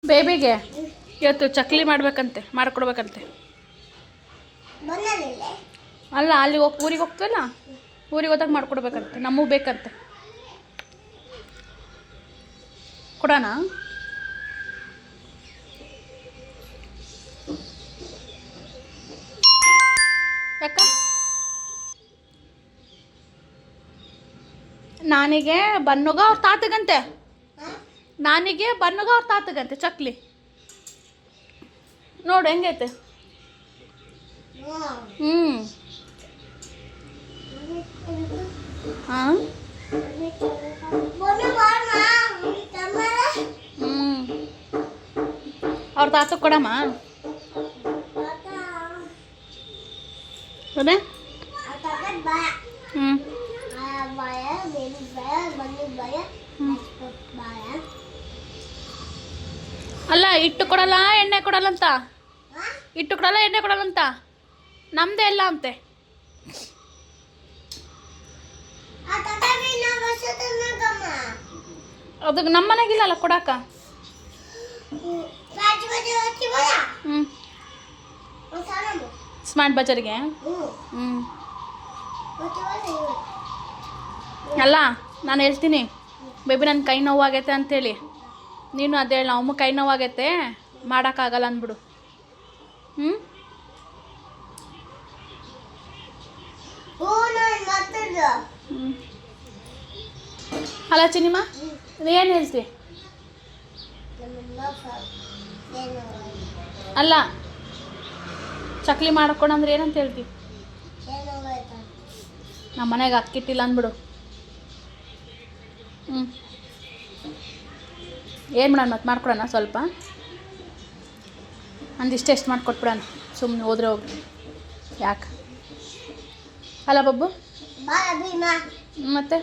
ಬೇಬಿಗೆ ಇವತ್ತು ಚಕ್ಲಿ ಮಾಡ್ಬೇಕಂತೆ, ಮಾಡಿಕೊಡ್ಬೇಕಂತೆ. ಅಲ್ಲ, ಅಲ್ಲಿ ಊರಿಗೆ ಹೋಗ್ತೀವಲ್ಲ, ಊರಿಗೆ ಹೋದಾಗ ಮಾಡಿಕೊಡ್ಬೇಕಂತೆ. ನಮಗೂ ಬೇಕಂತೆ. ಕೊಡೋಣ? ಯಾಕ? ನಾನಿಗೆ ಬನ್ನುಗ ಅವ್ರ ತಾತಗಂತೆ. ನಾನಿಗೆ ಬನ್ನುಗ ಅವ್ರ ತಾತಗಂತೆ ಚಕ್ಲಿ. ನೋಡು ಹೆಂಗೈತೆ. ಹಾಂ, ಅವ್ರ ತಾತ ಕೊಡಮ್ಮ. ಅದೇ ಅಲ್ಲ, ಹಿಟ್ಟು ಕೊಡಲ್ಲ, ಎಣ್ಣೆ ಕೊಡಲ್ಲ ಅಂತ. ಹಿಟ್ಟು ಕೊಡಲ್ಲ, ಎಣ್ಣೆ ಕೊಡಲ್ಲ ಅಂತ. ನಮ್ದೇ ಎಲ್ಲ ಅಂತೆ. ಅದಕ್ಕೆ ನಮ್ಮ ಮನೆಗಿಲ್ಲಲ್ಲ ಕೊಡಾಕ. ಸ್ಮಾರ್ಟ್ ಬಜಾರಿಗೆ. ಅಲ್ಲ, ನಾನು ಹೇಳ್ತೀನಿ ಬೇಬಿ ನನ್ನ ಕೈ ನೋವಾಗೈತೆ ಅಂತೇಳಿ. ನೀನು ಅದೇ ಹೇಳ, ಅಮ್ಮ ಕೈ ನೋವಾಗೈತೆ ಮಾಡೋಕ್ಕಾಗಲ್ಲ ಅಂದ್ಬಿಡು. ಅಲ್ಲ ಚಿನಿಮ, ಏನು ಹೇಳ್ತಿ? ಅಲ್ಲ, ಚಕ್ಲಿ ಮಾಡ್ಕೊಡಂದ್ರೆ ಏನಂತ ಹೇಳ್ತಿ? ನಮ್ಮ ಮನೆಗೆ ಅಕ್ಕಿಟ್ಟಿಲ್ಲ ಅಂದ್ಬಿಡು. ಏನು ಮಾಡೋಣ ಮತ್ತೆ, ಮಾಡ್ಕೊಡೋಣ ಸ್ವಲ್ಪ. ಅಂದಿಷ್ಟು ಎಷ್ಟು ಮಾಡಿಕೊಟ್ಬಿಡೋಣ, ಸುಮ್ಮನೆ ಹೋದ್ರೆ ಹೋಗಿ. ಯಾಕೆ? ಅಲ್ಲ ಬಬ್ಬು, ಮತ್ತೆ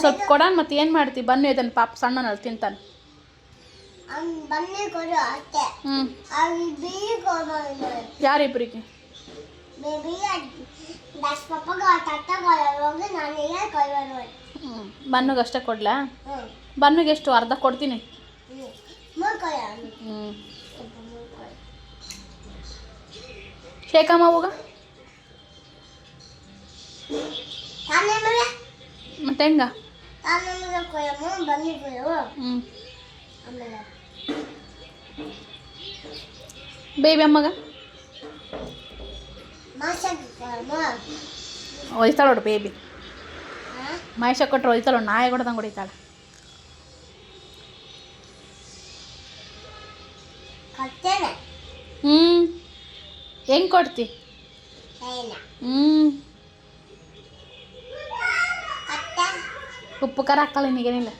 ಸ್ವಲ್ಪ ಕೊಡೋಣ. ಮತ್ತೆ ಏನು ಮಾಡ್ತೀವಿ? ಬನ್ನಿ ಇದನ್ನು ಪಾಪ ಸಣ್ಣನಲ್ಲಿ ತಿಂತಾನೆ. ಯಾರಿಬ್ಬರಿಗೆ? ಬನ್ನುಗೆ ಅಷ್ಟೇ ಕೊಡ್ಲಾ? ಬನ್ನುಗೆ ಎಷ್ಟು? ಅರ್ಧ ಕೊಡ್ತೀನಿ. ಶೇಕಮ್ಮ ಹೋಗ. ಮತ್ತೆ ಹೆಂಗ? ಬೇಬಿ ಅಮ್ಮಗ ಹೊಯ್ತಾಳ ನೋಡು. ಬೇಬಿ ಮಹೇಶ ಕೊಟ್ಟರು ಹೊಯ್ತಾಳ, ನಾಯಿ ಹೊಡೆದಂಗೆ ಹೊಡಿತಾಳೆ. ಹೆಂಗೆ ಕೊಡ್ತಿ? ಉಪ್ಪು ಖಾರ ಹಾಕಲ್ಲ ನಿನಗೇನಿಲ್ಲ.